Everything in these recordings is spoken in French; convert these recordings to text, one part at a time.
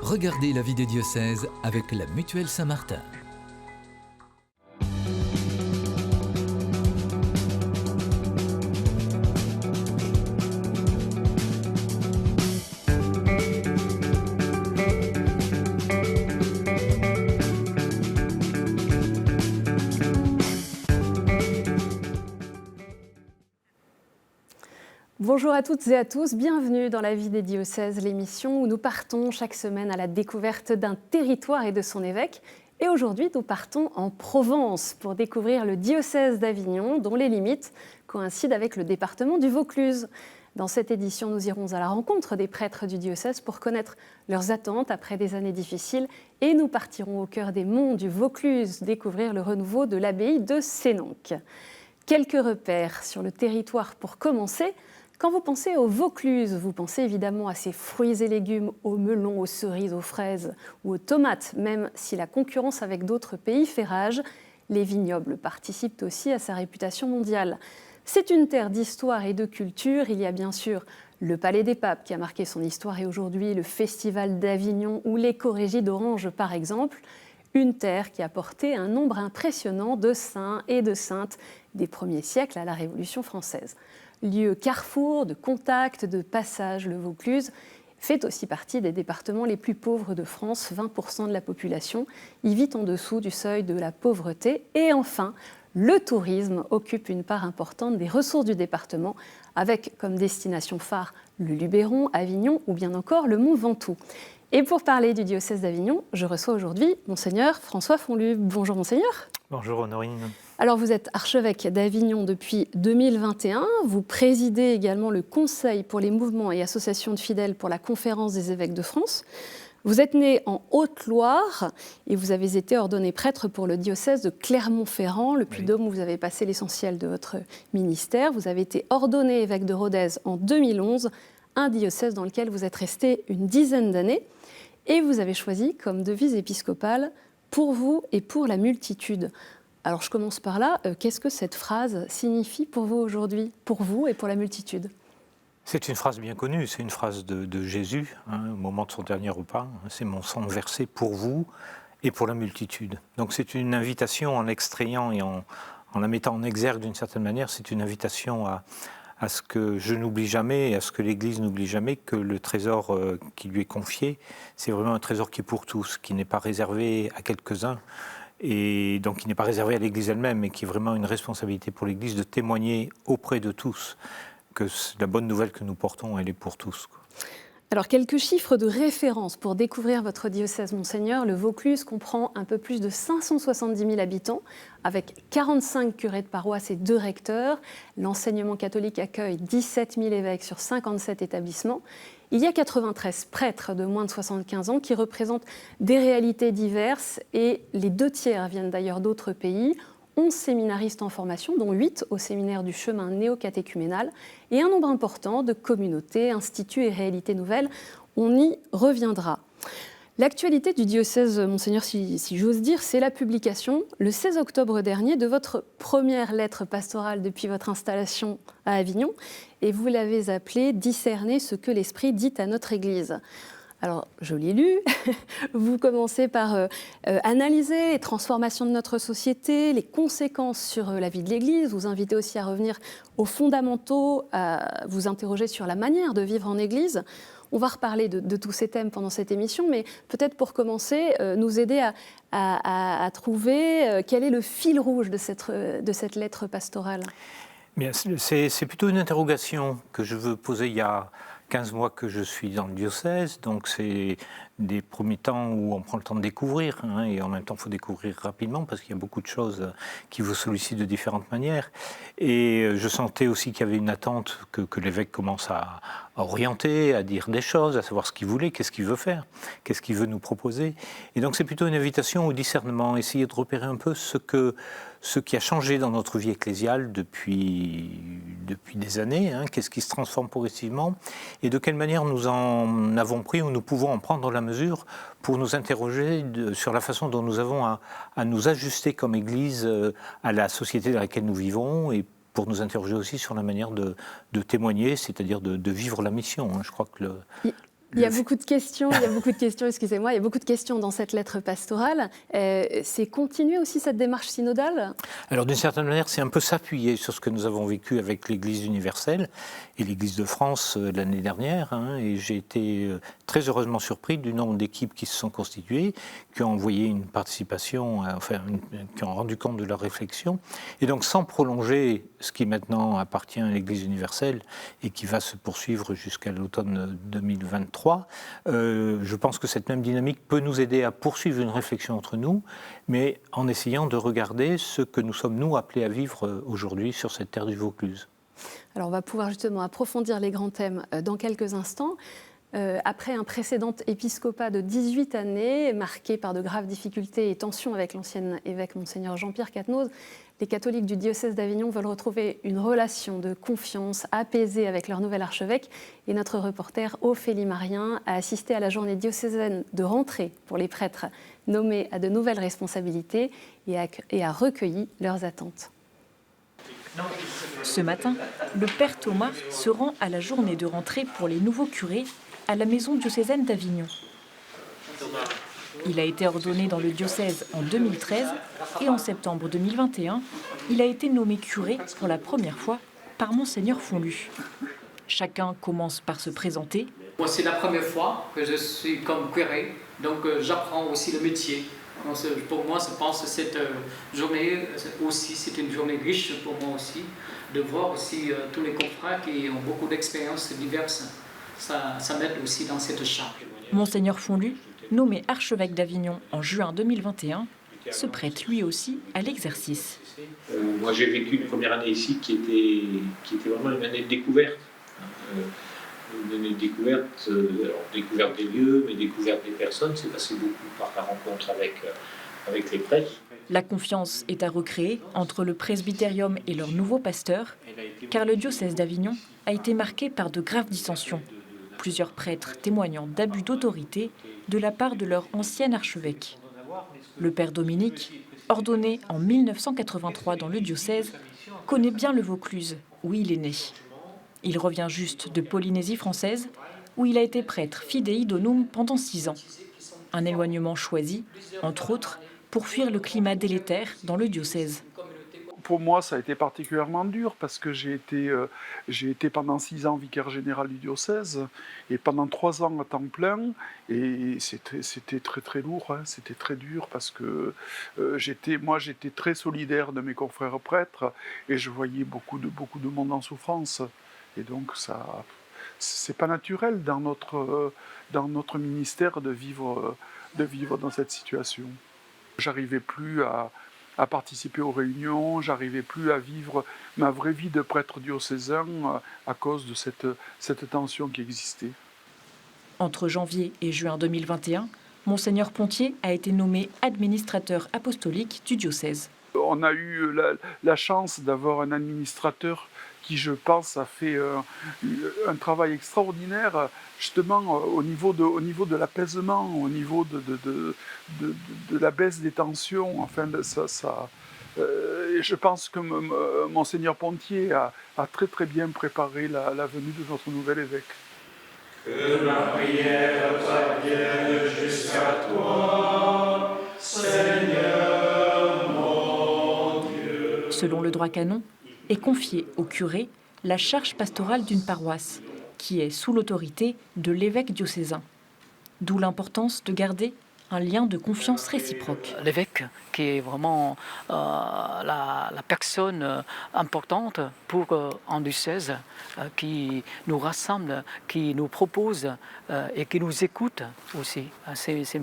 Regardez la vie des diocèses avec la Mutuelle Saint-Martin. Bonjour à toutes et à tous, bienvenue dans la vie des diocèses, l'émission où nous partons chaque semaine à la découverte d'un territoire et de son évêque. Et aujourd'hui, nous partons en Provence pour découvrir le diocèse d'Avignon, dont les limites coïncident avec le département du Vaucluse. Dans cette édition, nous irons à la rencontre des prêtres du diocèse pour connaître leurs attentes après des années difficiles. Et nous partirons au cœur des monts du Vaucluse, découvrir le renouveau de l'abbaye de Sénonques. Quelques repères sur le territoire pour commencer. Quand vous pensez au Vaucluse, vous pensez évidemment à ses fruits et légumes, aux melons, aux cerises, aux fraises ou aux tomates, même si la concurrence avec d'autres pays fait rage. Les vignobles participent aussi à sa réputation mondiale. C'est une terre d'histoire et de culture. Il y a bien sûr le Palais des Papes qui a marqué son histoire et aujourd'hui le Festival d'Avignon ou l'écorégie d'Orange par exemple. Une terre qui a porté un nombre impressionnant de saints et de saintes des premiers siècles à la Révolution française. Lieu carrefour, de contact, de passage, le Vaucluse fait aussi partie des départements les plus pauvres de France. 20% de la population y vit en dessous du seuil de la pauvreté. Et enfin, le tourisme occupe une part importante des ressources du département, avec comme destination phare le Luberon, Avignon ou bien encore le Mont Ventoux. Et pour parler du diocèse d'Avignon, je reçois aujourd'hui Monseigneur François Fonlu. Bonjour Monseigneur. Bonjour Honorine. Alors vous êtes archevêque d'Avignon depuis 2021, vous présidez également le Conseil pour les mouvements et associations de fidèles pour la Conférence des évêques de France. Vous êtes né en Haute-Loire et vous avez été ordonné prêtre pour le diocèse de Clermont-Ferrand, le Puy-de-Dôme où vous avez passé l'essentiel de votre ministère. Vous avez été ordonné évêque de Rodez en 2011, un diocèse dans lequel vous êtes resté une dizaine d'années. Et vous avez choisi comme devise épiscopale « Pour vous et pour la multitude ». Alors je commence par là. Qu'est-ce que cette phrase signifie pour vous aujourd'hui, pour vous et pour la multitude ? C'est une phrase bien connue, c'est une phrase de Jésus, au moment de son dernier repas. C'est mon sang versé pour vous et pour la multitude. Donc c'est une invitation en l'extrayant et en la mettant en exergue d'une certaine manière, c'est une invitation à ce que je n'oublie jamais et à ce que l'Église n'oublie jamais que le trésor qui lui est confié, c'est vraiment un trésor qui est pour tous, qui n'est pas réservé à quelques-uns. Et donc qui n'est pas réservé à l'Église elle-même, mais qui est vraiment une responsabilité pour l'Église de témoigner auprès de tous que la bonne nouvelle que nous portons, elle est pour tous. Alors, quelques chiffres de référence pour découvrir votre diocèse, Monseigneur. Le Vaucluse comprend un peu plus de 570 000 habitants, avec 45 curés de paroisse et 2 recteurs. L'enseignement catholique accueille 17 000 évêques sur 57 établissements. Il y a 93 prêtres de moins de 75 ans qui représentent des réalités diverses et les 2 tiers viennent d'ailleurs d'autres pays. 11 séminaristes en formation, dont 8 au séminaire du chemin néo-catéchuménal, et un nombre important de communautés, instituts et réalités nouvelles. On y reviendra. L'actualité du diocèse, Monseigneur, si j'ose dire, c'est la publication, le 16 octobre dernier, de votre première lettre pastorale depuis votre installation à Avignon, et vous l'avez appelée « Discerner ce que l'Esprit dit à notre Église ». Alors, je l'ai lu, vous commencez par analyser les transformations de notre société, les conséquences sur la vie de l'Église, vous invitez aussi à revenir aux fondamentaux, à vous interroger sur la manière de vivre en Église. On va reparler de tous ces thèmes pendant cette émission, mais peut-être pour commencer, nous aider à trouver quel est le fil rouge de cette lettre pastorale. Bien, c'est plutôt une interrogation que je veux poser. Il y a 15 mois que je suis dans le diocèse, donc c'est des premiers temps où on prend le temps de découvrir, et en même temps il faut découvrir rapidement parce qu'il y a beaucoup de choses qui vous sollicitent de différentes manières. Et je sentais aussi qu'il y avait une attente que l'évêque commence à orienter, à dire des choses, à savoir ce qu'il voulait, qu'est-ce qu'il veut faire, qu'est-ce qu'il veut nous proposer. Et donc c'est plutôt une invitation au discernement, essayer de repérer un peu ce qui a changé dans notre vie ecclésiale depuis des années, qu'est-ce qui se transforme progressivement, et de quelle manière nous en avons pris ou nous pouvons en prendre la mesure pour nous interroger sur la façon dont nous avons à nous ajuster comme Église à la société dans laquelle nous vivons, et pour nous interroger aussi sur la manière de témoigner, c'est-à-dire de vivre la mission. Je crois que Il y a beaucoup de questions, excusez-moi, il y a beaucoup de questions dans cette lettre pastorale. C'est continuer aussi cette démarche synodale ? Alors d'une certaine manière, c'est un peu s'appuyer sur ce que nous avons vécu avec l'Église universelle et l'Église de France l'année dernière. Et j'ai été très heureusement surpris du nombre d'équipes qui se sont constituées, qui ont envoyé une participation, qui ont rendu compte de leur réflexion. Et donc sans prolonger ce qui maintenant appartient à l'Église universelle et qui va se poursuivre jusqu'à l'automne 2023, je pense que cette même dynamique peut nous aider à poursuivre une réflexion entre nous, mais en essayant de regarder ce que nous sommes, nous, appelés à vivre aujourd'hui sur cette terre du Vaucluse. Alors on va pouvoir justement approfondir les grands thèmes dans quelques instants. Après un précédent épiscopat de 18 années, marqué par de graves difficultés et tensions avec l'ancien évêque Monseigneur Jean-Pierre Catenoz, les catholiques du diocèse d'Avignon veulent retrouver une relation de confiance apaisée avec leur nouvel archevêque. Et notre reporter Ophélie Marien a assisté à la journée diocésaine de rentrée pour les prêtres nommés à de nouvelles responsabilités et a recueilli leurs attentes. Ce matin, le père Thomas se rend à la journée de rentrée pour les nouveaux curés à la maison diocésaine d'Avignon. Il a été ordonné dans le diocèse en 2013 et en septembre 2021, il a été nommé curé pour la première fois par Monseigneur Fonlu. Chacun commence par se présenter. Moi, c'est la première fois que je suis comme curé, donc j'apprends aussi le métier. Donc, pour moi, je pense que cette journée aussi, c'est une journée riche pour moi aussi, de voir aussi tous les confrères qui ont beaucoup d'expériences diverses. Ça m'aide aussi dans cette charge. Monseigneur Fonlu, nommé archevêque d'Avignon en juin 2021, se prête lui aussi à l'exercice. Moi, j'ai vécu une première année ici qui était vraiment une année de découverte. Une année de découverte, découverte des lieux, mais découverte des personnes. C'est passé beaucoup par la rencontre avec les prêtres. La confiance est à recréer entre le presbytérium et leur nouveau pasteur, car le diocèse d'Avignon a été marqué par de graves dissensions. Plusieurs prêtres témoignant d'abus d'autorité de la part de leur ancien archevêque. Le père Dominique, ordonné en 1983 dans le diocèse, connaît bien le Vaucluse, où il est né. Il revient juste de Polynésie française, où il a été prêtre fidei donum pendant 6 ans. Un éloignement choisi, entre autres, pour fuir le climat délétère dans le diocèse. Pour moi, ça a été particulièrement dur parce que j'ai été pendant 6 ans vicaire général du diocèse et pendant 3 ans à temps plein. Et c'était très très lourd, c'était très dur parce que j'étais très solidaire de mes confrères prêtres et je voyais beaucoup de monde en souffrance. Et donc c'est pas naturel dans notre ministère de vivre dans cette situation. J'arrivais plus à participer aux réunions, j'arrivais plus à vivre ma vraie vie de prêtre diocésain à cause de cette tension qui existait. Entre janvier et juin 2021, Monseigneur Pontier a été nommé administrateur apostolique du diocèse. On a eu la chance d'avoir un administrateur qui, je pense, a fait un travail extraordinaire, justement au niveau de l'apaisement, au niveau de la baisse des tensions. Enfin, je pense que Monseigneur Pontier a très très bien préparé la venue de notre nouvel évêque. Que ma prière parvienne jusqu'à toi, Seigneur mon Dieu. Selon le droit canon, est confiée au curé la charge pastorale d'une paroisse, qui est sous l'autorité de l'évêque diocésain. D'où l'importance de garder un lien de confiance réciproque. L'évêque, qui est vraiment la personne importante pour un diocèse, qui nous rassemble, qui nous propose et qui nous écoute aussi. C'est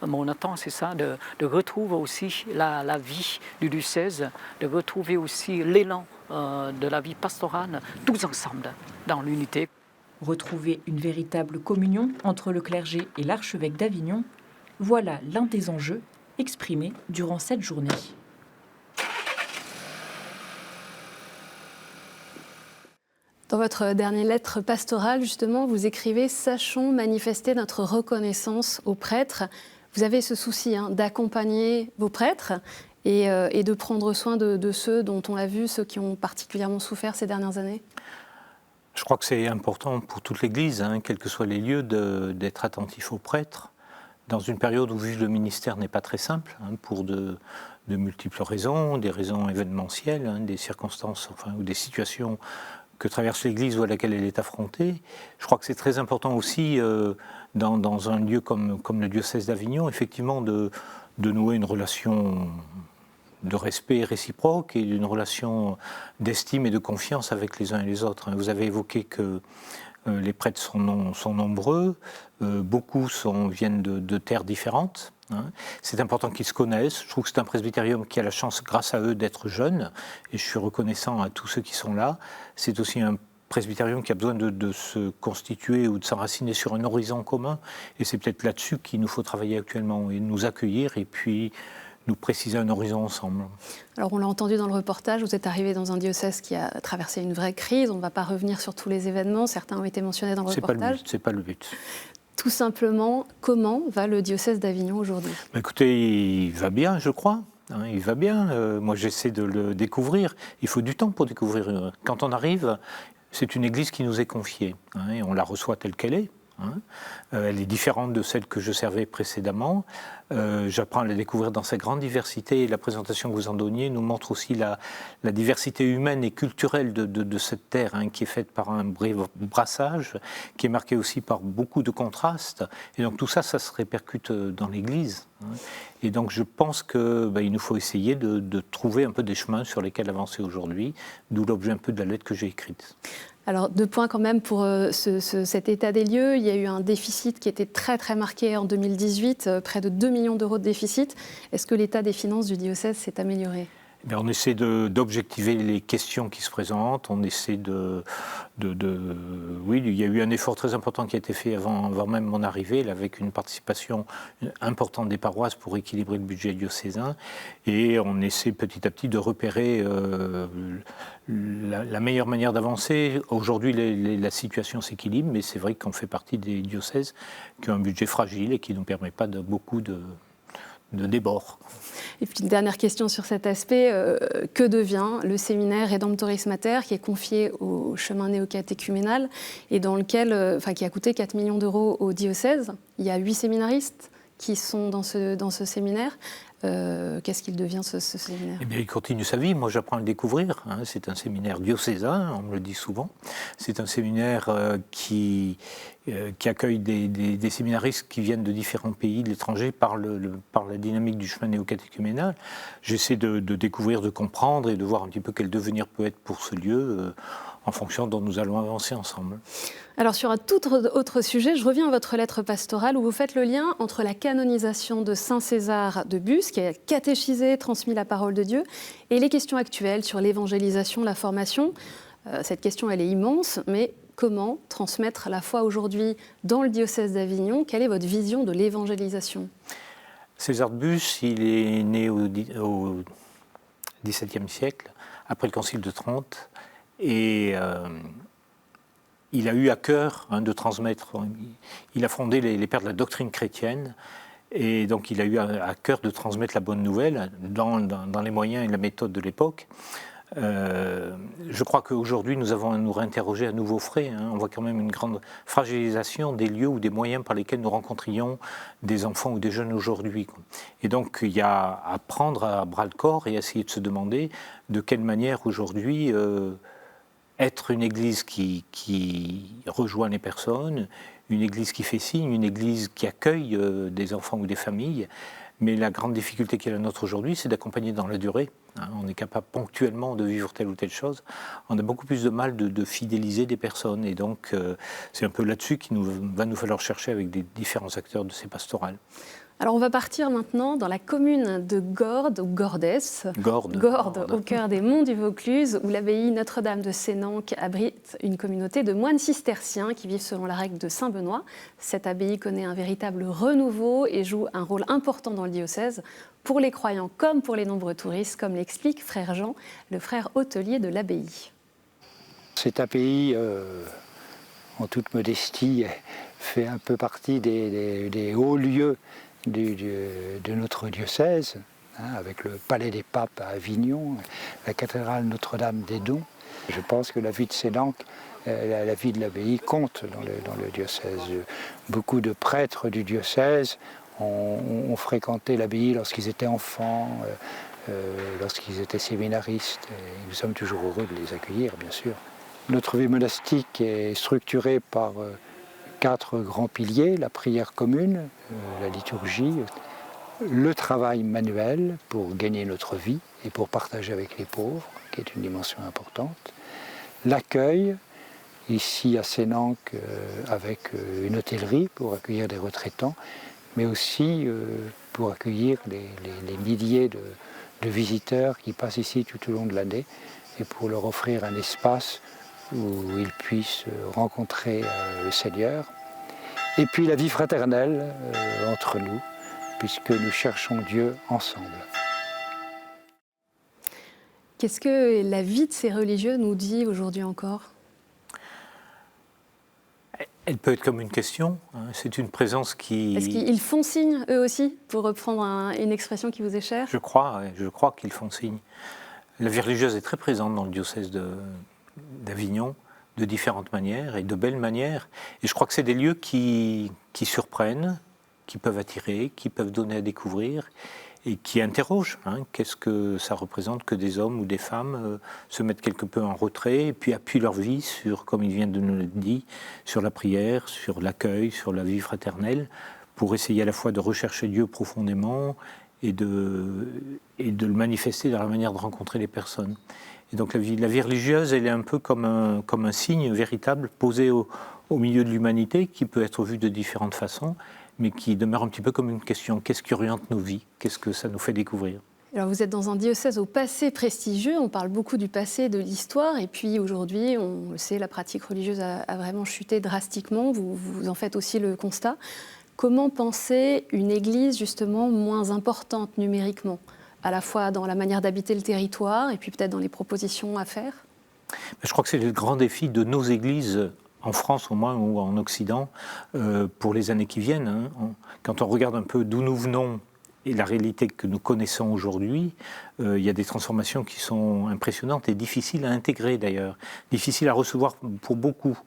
mon attente, c'est ça, de retrouver aussi la vie du diocèse, de retrouver aussi l'élan de la vie pastorale, tous ensemble, dans l'unité. Retrouver une véritable communion entre le clergé et l'archevêque d'Avignon, voilà l'un des enjeux exprimés durant cette journée. Dans votre dernière lettre pastorale, justement, vous écrivez « Sachons manifester notre reconnaissance aux prêtres ». Vous avez ce souci d'accompagner vos prêtres et de prendre soin de ceux dont on l'a vu, ceux qui ont particulièrement souffert ces dernières années. Je crois que c'est important pour toute l'Église, hein, quels que soient les lieux, d'être attentif aux prêtres, dans une période où le ministère n'est pas très simple, hein, pour de multiples raisons, des raisons événementielles, hein, des circonstances ou des situations que traverse l'Église ou à laquelle elle est affrontée. Je crois que c'est très important aussi, dans un lieu comme le diocèse d'Avignon, effectivement, de nouer une relation de respect réciproque et une relation d'estime et de confiance avec les uns et les autres. Vous avez évoqué que les prêtres sont nombreux, beaucoup viennent de terres différentes. C'est important qu'ils se connaissent. Je trouve que c'est un presbytérium qui a la chance, grâce à eux, d'être jeune, et je suis reconnaissant à tous ceux qui sont là. C'est aussi un presbytérium qui a besoin de se constituer ou de s'enraciner sur un horizon commun, et c'est peut-être là-dessus qu'il nous faut travailler actuellement, et nous accueillir, et puis nous préciser un horizon ensemble. Alors on l'a entendu dans le reportage, vous êtes arrivé dans un diocèse qui a traversé une vraie crise, on ne va pas revenir sur tous les événements, certains ont été mentionnés dans le reportage. C'est pas le but. Tout simplement, comment va le diocèse d'Avignon aujourd'hui ? Écoutez, il va bien, je crois. Il va bien. Moi, j'essaie de le découvrir. Il faut du temps pour découvrir. Quand on arrive, c'est une église qui nous est confiée. Et on la reçoit telle qu'elle est. Elle est différente de celle que je servais précédemment. J'apprends à la découvrir dans sa grande diversité, et la présentation que vous en donniez nous montre aussi la diversité humaine et culturelle de cette terre, qui est faite par un brassage, qui est marqué aussi par beaucoup de contrastes. Et donc tout ça, ça se répercute dans l'Église. Et donc je pense qu'il nous faut essayer de trouver un peu des chemins sur lesquels avancer aujourd'hui, d'où l'objet un peu de la lettre que j'ai écrite. Alors, 2 points quand même pour cet état des lieux. Il y a eu un déficit qui était très très marqué en 2018, près de 2 millions d'euros de déficit. Est-ce que l'état des finances du diocèse s'est amélioré ? On essaie d'objectiver les questions qui se présentent, on essaie Oui, il y a eu un effort très important qui a été fait avant même mon arrivée, là, avec une participation importante des paroisses pour équilibrer le budget diocésain, et on essaie petit à petit de repérer la meilleure manière d'avancer. Aujourd'hui, la situation s'équilibre, mais c'est vrai qu'on fait partie des diocèses qui ont un budget fragile et qui ne nous permet pas de beaucoup de débord. Et puis une dernière question sur cet aspect, que devient le séminaire Redemptoris Mater qui est confié au chemin néocatéchuménal et dans lequel, qui a coûté 4 millions d'euros au diocèse. Il y a 8 séminaristes qui sont dans ce séminaire. Qu'est-ce qu'il devient ce séminaire ? Eh bien, il continue sa vie. Moi, j'apprends à le découvrir. C'est un séminaire diocésain, on me le dit souvent. C'est un séminaire qui accueille des séminaristes qui viennent de différents pays de l'étranger par la dynamique du chemin néocatéchuménal. J'essaie de découvrir, de comprendre et de voir un petit peu quel devenir peut être pour ce lieu en fonction dont nous allons avancer ensemble. Alors sur un tout autre sujet, je reviens à votre lettre pastorale où vous faites le lien entre la canonisation de Saint César de Bus, qui a catéchisé, transmis la parole de Dieu, et les questions actuelles sur l'évangélisation, la formation. Cette question, elle est immense, mais comment transmettre la foi aujourd'hui dans le diocèse d'Avignon ? Quelle est votre vision de l'évangélisation ? César de Bus, il est né au XVIIe siècle, après le Concile de Trente, et il a eu à cœur de transmettre. Il a fondé les pères de la doctrine chrétienne, et donc il a eu à cœur de transmettre la bonne nouvelle dans les moyens et la méthode de l'époque. Je crois qu'aujourd'hui, nous avons à nous réinterroger à nouveau frais. On voit quand même une grande fragilisation des lieux ou des moyens par lesquels nous rencontrions des enfants ou des jeunes aujourd'hui. Et donc, il y a à prendre à bras-le-corps et à essayer de se demander de quelle manière aujourd'hui être une église qui rejoint les personnes, une église qui fait signe, une église qui accueille des enfants ou des familles. Mais la grande difficulté qui est la nôtre aujourd'hui, c'est d'accompagner dans la durée. On est capable ponctuellement de vivre telle ou telle chose. On a beaucoup plus de mal de fidéliser des personnes. Et donc, c'est un peu là-dessus qu'il va nous falloir chercher avec des différents acteurs de ces pastorales. Alors, on va partir maintenant dans la commune de Gordes, ou Gordès. Gordes, au cœur des monts du Vaucluse, où l'abbaye Notre-Dame de Sénanque abrite une communauté de moines cisterciens qui vivent selon la règle de Saint-Benoît. Cette abbaye connaît un véritable renouveau et joue un rôle important dans le diocèse, pour les croyants comme pour les nombreux touristes, comme l'explique frère Jean, le frère hôtelier de l'abbaye. Cette abbaye, en toute modestie, fait un peu partie des hauts lieux de notre diocèse, avec le Palais des Papes à Avignon, la cathédrale Notre-Dame des Dons. Je pense que la vie de Sénanque, la vie de l'abbaye compte dans le diocèse. Beaucoup de prêtres du diocèse ont fréquenté l'abbaye lorsqu'ils étaient enfants, lorsqu'ils étaient séminaristes. Et nous sommes toujours heureux de les accueillir, bien sûr. Notre vie monastique est structurée par 4 grands piliers: la prière commune, la liturgie, le travail manuel pour gagner notre vie et pour partager avec les pauvres, qui est une dimension importante, l'accueil, ici à Sénanque, avec une hôtellerie pour accueillir des retraitants, mais aussi pour accueillir les milliers de visiteurs qui passent ici tout au long de l'année et pour leur offrir un espace où ils puissent rencontrer le Seigneur. Et puis la vie fraternelle entre nous, puisque nous cherchons Dieu ensemble. Qu'est-ce que la vie de ces religieux nous dit aujourd'hui encore ? Elle peut être comme une question, c'est une présence qui... Est-ce qu'ils font signe, eux aussi, pour reprendre une expression qui vous est chère ? Je crois qu'ils font signe. La vie religieuse est très présente dans le diocèse d'Avignon, de différentes manières et de belles manières. Et je crois que c'est des lieux qui surprennent, qui peuvent attirer, qui peuvent donner à découvrir et qui interrogent. Qu'est-ce que ça représente que des hommes ou des femmes se mettent quelque peu en retrait et puis appuient leur vie sur, comme il vient de nous le dire, sur la prière, sur l'accueil, sur la vie fraternelle, pour essayer à la fois de rechercher Dieu profondément et de le manifester dans la manière de rencontrer les personnes. Et donc la vie religieuse, elle est un peu comme un signe véritable posé au milieu de l'humanité, qui peut être vu de différentes façons, mais qui demeure un petit peu comme une question. Qu'est-ce qui oriente nos vies ? Qu'est-ce que ça nous fait découvrir ? Alors vous êtes dans un diocèse au passé prestigieux, on parle beaucoup du passé, de l'histoire, et puis aujourd'hui, on le sait, la pratique religieuse a vraiment chuté drastiquement, vous en faites aussi le constat. Comment penser une église justement moins importante numériquement, à la fois dans la manière d'habiter le territoire et puis peut-être dans les propositions à faire ? Je crois que c'est le grand défi de nos églises, en France au moins ou en Occident, pour les années qui viennent. Quand on regarde un peu d'où nous venons et la réalité que nous connaissons aujourd'hui, il y a des transformations qui sont impressionnantes et difficiles à intégrer d'ailleurs, difficiles à recevoir pour beaucoup.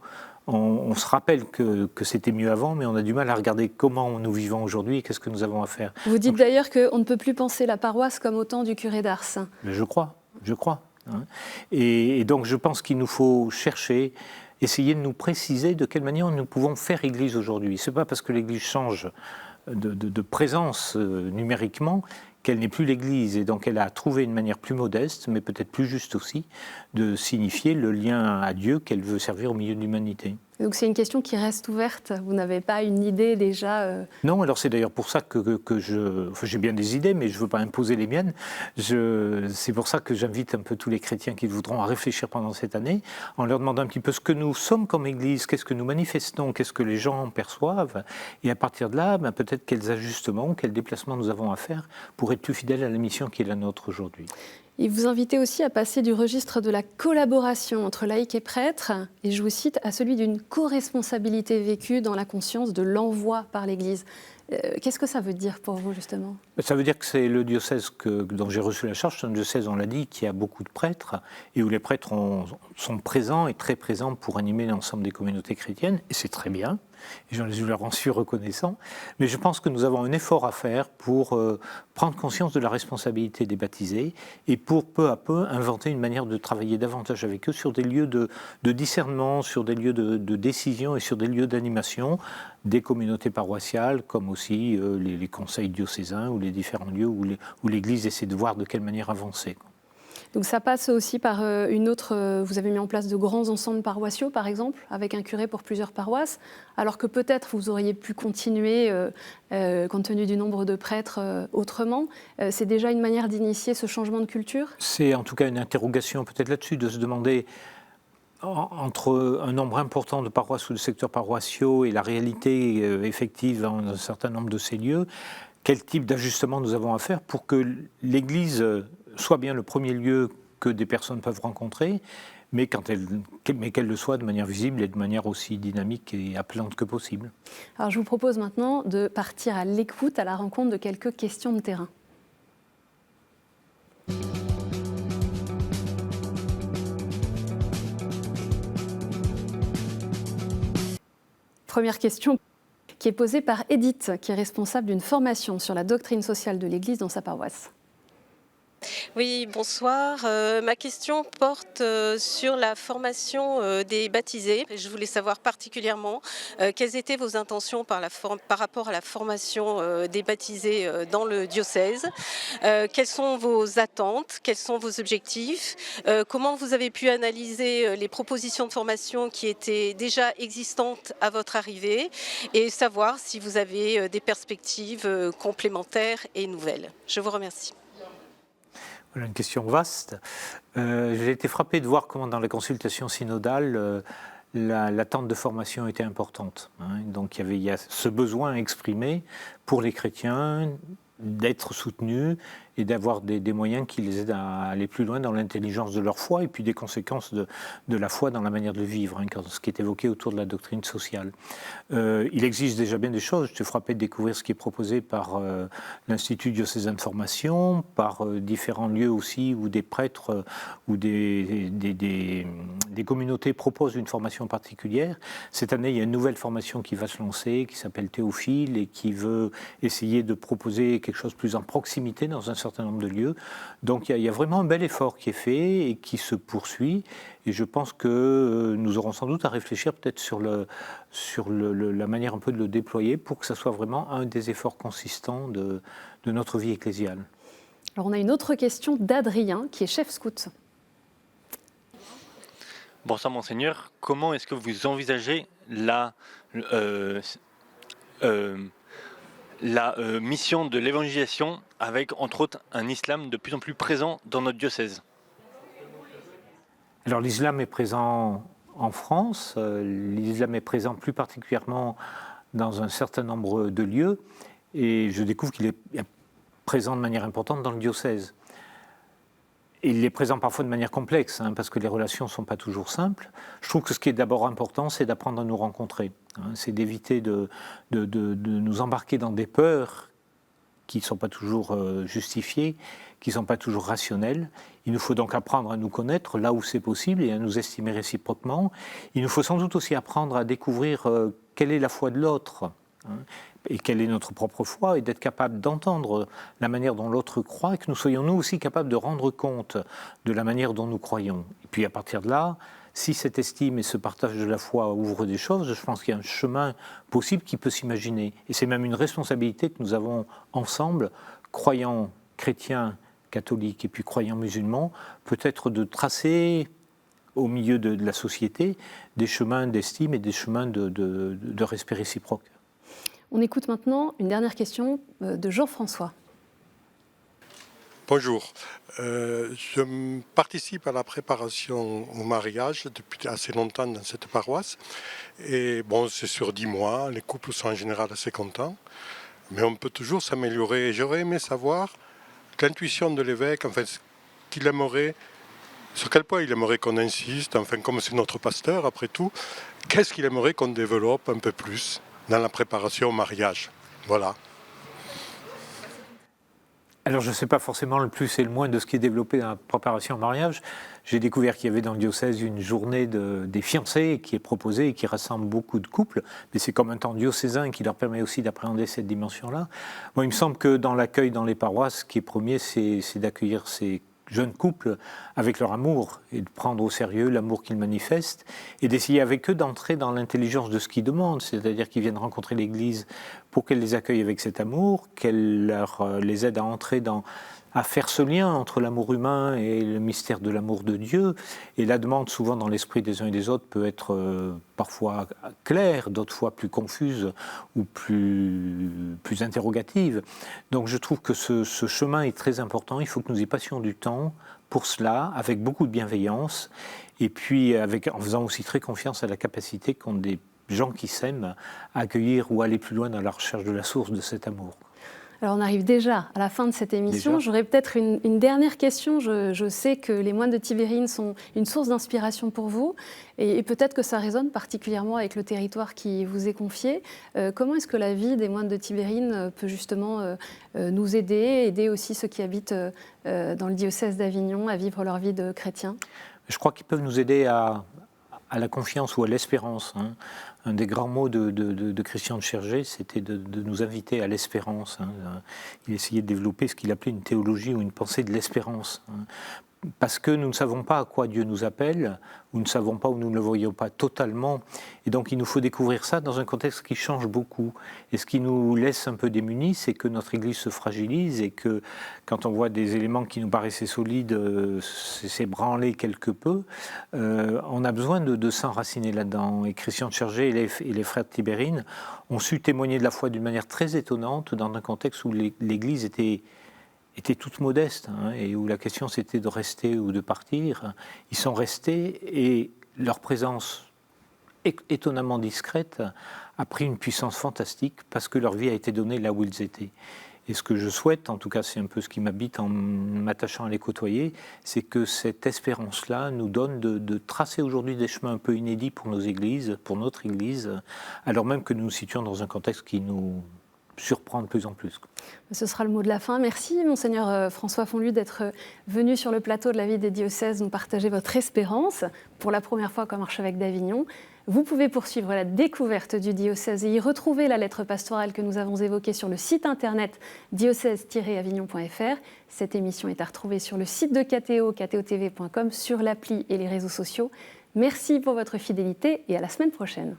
On se rappelle que c'était mieux avant, mais on a du mal à regarder comment nous vivons aujourd'hui et qu'est-ce que nous avons à faire. Vous dites d'ailleurs qu'on ne peut plus penser la paroisse comme au temps du curé d'Ars. Mais je crois. Et donc je pense qu'il nous faut chercher, essayer de nous préciser de quelle manière nous pouvons faire Église aujourd'hui. Ce n'est pas parce que l'Église change de présence numériquement qu'elle n'est plus l'Église, et donc elle a trouvé une manière plus modeste, mais peut-être plus juste aussi, de signifier le lien à Dieu qu'elle veut servir au milieu de l'humanité. Donc c'est une question qui reste ouverte, vous n'avez pas une idée déjà Non, alors c'est d'ailleurs pour ça que j'ai bien des idées, mais je ne veux pas imposer les miennes. C'est pour ça que j'invite un peu tous les chrétiens qui voudront à réfléchir pendant cette année, en leur demandant un petit peu ce que nous sommes comme Église, qu'est-ce que nous manifestons, qu'est-ce que les gens perçoivent, et à partir de là, peut-être quels ajustements, quels déplacements nous avons à faire pour être plus fidèles à la mission qui est la nôtre aujourd'hui. Et vous invitez aussi à passer du registre de la collaboration entre laïcs et prêtres, et je vous cite, à celui d'une co-responsabilité vécue dans la conscience de l'envoi par l'Église. Qu'est-ce que ça veut dire pour vous, justement ? Ça veut dire que c'est le diocèse dont j'ai reçu la charge, c'est un diocèse, on l'a dit, qui a beaucoup de prêtres, et où les prêtres sont présents et très présents pour animer l'ensemble des communautés chrétiennes, et c'est très bien, et je leur en suis reconnaissant, mais je pense que nous avons un effort à faire pour prendre conscience de la responsabilité des baptisés, et pour peu à peu inventer une manière de travailler davantage avec eux sur des lieux de discernement, sur des lieux de décision et sur des lieux d'animation, des communautés paroissiales, comme aussi les conseils diocésains ou les différents lieux où l'Église essaie de voir de quelle manière avancer. Donc ça passe aussi par une autre... vous avez mis en place de grands ensembles paroissiaux, par exemple, avec un curé pour plusieurs paroisses, alors que peut-être vous auriez pu continuer, compte tenu du nombre de prêtres, autrement. C'est déjà une manière d'initier ce changement de culture ? C'est en tout cas une interrogation peut-être là-dessus, de se demander... Entre un nombre important de paroisses ou de secteurs paroissiaux et la réalité effective dans un certain nombre de ces lieux, quel type d'ajustement nous avons à faire pour que l'Église soit bien le premier lieu que des personnes peuvent rencontrer, mais qu'elle le soit de manière visible et de manière aussi dynamique et appelante que possible. Alors je vous propose maintenant de partir à l'écoute, à la rencontre de quelques questions de terrain. Première question qui est posée par Edith, qui est responsable d'une formation sur la doctrine sociale de l'Église dans sa paroisse. Oui, bonsoir. Ma question porte sur la formation des baptisés. Je voulais savoir particulièrement quelles étaient vos intentions par rapport à la formation des baptisés dans le diocèse. Quelles sont vos attentes? Quels sont vos objectifs? Comment vous avez pu analyser les propositions de formation qui étaient déjà existantes à votre arrivée et savoir si vous avez des perspectives complémentaires et nouvelles. Je vous remercie. Voilà une question vaste. J'ai été frappé de voir comment dans la consultation synodale, l'attente de formation était importante. Donc il y a ce besoin exprimé pour les chrétiens d'être soutenus et d'avoir des moyens qui les aident à aller plus loin dans l'intelligence de leur foi et puis des conséquences de la foi dans la manière de le vivre, ce qui est évoqué autour de la doctrine sociale. Il existe déjà bien des choses. Je suis frappé de découvrir ce qui est proposé par l'Institut diocésain de formation, par différents lieux aussi où des prêtres ou des communautés proposent une formation particulière. Cette année, il y a une nouvelle formation qui va se lancer, qui s'appelle Théophile et qui veut essayer de proposer quelque chose plus en proximité dans un certain nombre de lieux. Donc il y a vraiment un bel effort qui est fait et qui se poursuit. Et je pense que nous aurons sans doute à réfléchir peut-être sur la manière un peu de le déployer pour que ça soit vraiment un des efforts consistants de notre vie ecclésiale. Alors on a une autre question d'Adrien, qui est chef scout. Bonsoir Monseigneur, comment est-ce que vous envisagez la mission de l'évangélisation avec, entre autres, un islam de plus en plus présent dans notre diocèse? Alors l'islam est présent en France, l'islam est présent plus particulièrement dans un certain nombre de lieux, et je découvre qu'il est présent de manière importante dans le diocèse. Et il est présent parfois de manière complexe, parce que les relations ne sont pas toujours simples. Je trouve que ce qui est d'abord important, c'est d'apprendre à nous rencontrer. C'est d'éviter de nous embarquer dans des peurs qui ne sont pas toujours justifiées, qui ne sont pas toujours rationnelles. Il nous faut donc apprendre à nous connaître là où c'est possible et à nous estimer réciproquement. Il nous faut sans doute aussi apprendre à découvrir quelle est la foi de l'autre, et quelle est notre propre foi, et d'être capable d'entendre la manière dont l'autre croit, et que nous soyons nous aussi capables de rendre compte de la manière dont nous croyons. Et puis à partir de là, si cette estime et ce partage de la foi ouvrent des choses, je pense qu'il y a un chemin possible qui peut s'imaginer. Et c'est même une responsabilité que nous avons ensemble, croyants chrétiens, catholiques et puis croyants musulmans, peut-être de tracer au milieu de la société des chemins d'estime et des chemins de respect réciproque. On écoute maintenant une dernière question de Jean-François. Bonjour, je participe à la préparation au mariage depuis assez longtemps dans cette paroisse. Et bon, c'est sur 10 mois, les couples sont en général assez contents, mais on peut toujours s'améliorer. Et j'aurais aimé savoir l'intuition de l'évêque, enfin, qu'il aimerait, sur quel point il aimerait qu'on insiste, enfin, comme c'est notre pasteur après tout, qu'est-ce qu'il aimerait qu'on développe un peu plus dans la préparation au mariage. Voilà. Alors je ne sais pas forcément le plus et le moins de ce qui est développé dans la préparation au mariage. J'ai découvert qu'il y avait dans le diocèse une journée des fiancés qui est proposée et qui rassemble beaucoup de couples, mais c'est comme un temps diocésain qui leur permet aussi d'appréhender cette dimension-là. Moi, il me semble que dans l'accueil dans les paroisses, ce qui est premier, c'est d'accueillir ces jeunes couples avec leur amour et de prendre au sérieux l'amour qu'ils manifestent et d'essayer avec eux d'entrer dans l'intelligence de ce qu'ils demandent, c'est-à-dire qu'ils viennent rencontrer l'Église pour qu'elle les accueille avec cet amour, qu'elle les aide à entrer à faire ce lien entre l'amour humain et le mystère de l'amour de Dieu. Et la demande, souvent dans l'esprit des uns et des autres, peut être parfois claire, d'autres fois plus confuse ou plus interrogative. Donc je trouve que ce chemin est très important. Il faut que nous y passions du temps pour cela, avec beaucoup de bienveillance, et puis en faisant aussi très confiance à la capacité qu'ont des gens qui s'aiment à accueillir ou aller plus loin dans la recherche de la source de cet amour. Alors on arrive déjà à la fin de cette émission. J'aurais peut-être une dernière question. Je sais que les moines de Tibérine sont une source d'inspiration pour vous et peut-être que ça résonne particulièrement avec le territoire qui vous est confié. Comment est-ce que la vie des moines de Tibérine peut justement nous aider aussi ceux qui habitent dans le diocèse d'Avignon à vivre leur vie de chrétiens? Je crois qu'ils peuvent nous aider à à la confiance ou à l'espérance. Hein. Un des grands mots de Christian de Chergé, c'était de nous inviter à l'espérance. Hein. Il essayait de développer ce qu'il appelait une théologie ou une pensée de l'espérance. Hein. Parce que nous ne savons pas à quoi Dieu nous appelle, ou nous ne savons pas ou nous ne le voyons pas totalement. Et donc il nous faut découvrir ça dans un contexte qui change beaucoup. Et ce qui nous laisse un peu démunis, c'est que notre Église se fragilise et que quand on voit des éléments qui nous paraissaient solides s'ébranler quelque peu, on a besoin de s'enraciner là-dedans. Et Christian de Chergé et les frères de Tibérine ont su témoigner de la foi d'une manière très étonnante dans un contexte où l'Église était toute modeste, hein, et où la question c'était de rester ou de partir. Ils sont restés et leur présence étonnamment discrète a pris une puissance fantastique parce que leur vie a été donnée là où ils étaient. Et ce que je souhaite, en tout cas c'est un peu ce qui m'habite en m'attachant à les côtoyer, c'est que cette espérance-là nous donne de tracer aujourd'hui des chemins un peu inédits pour nos églises, pour notre Église, alors même que nous nous situons dans un contexte qui nous surprend de plus en plus. Ce sera le mot de la fin. Merci, Monseigneur François Fonlu, d'être venu sur le plateau de la vie des diocèses nous partager votre espérance pour la première fois comme archevêque d'Avignon. Vous pouvez poursuivre la découverte du diocèse et y retrouver la lettre pastorale que nous avons évoquée sur le site internet diocèse-avignon.fr. Cette émission est à retrouver sur le site de KTO, ktotv.com, sur l'appli et les réseaux sociaux. Merci pour votre fidélité et à la semaine prochaine.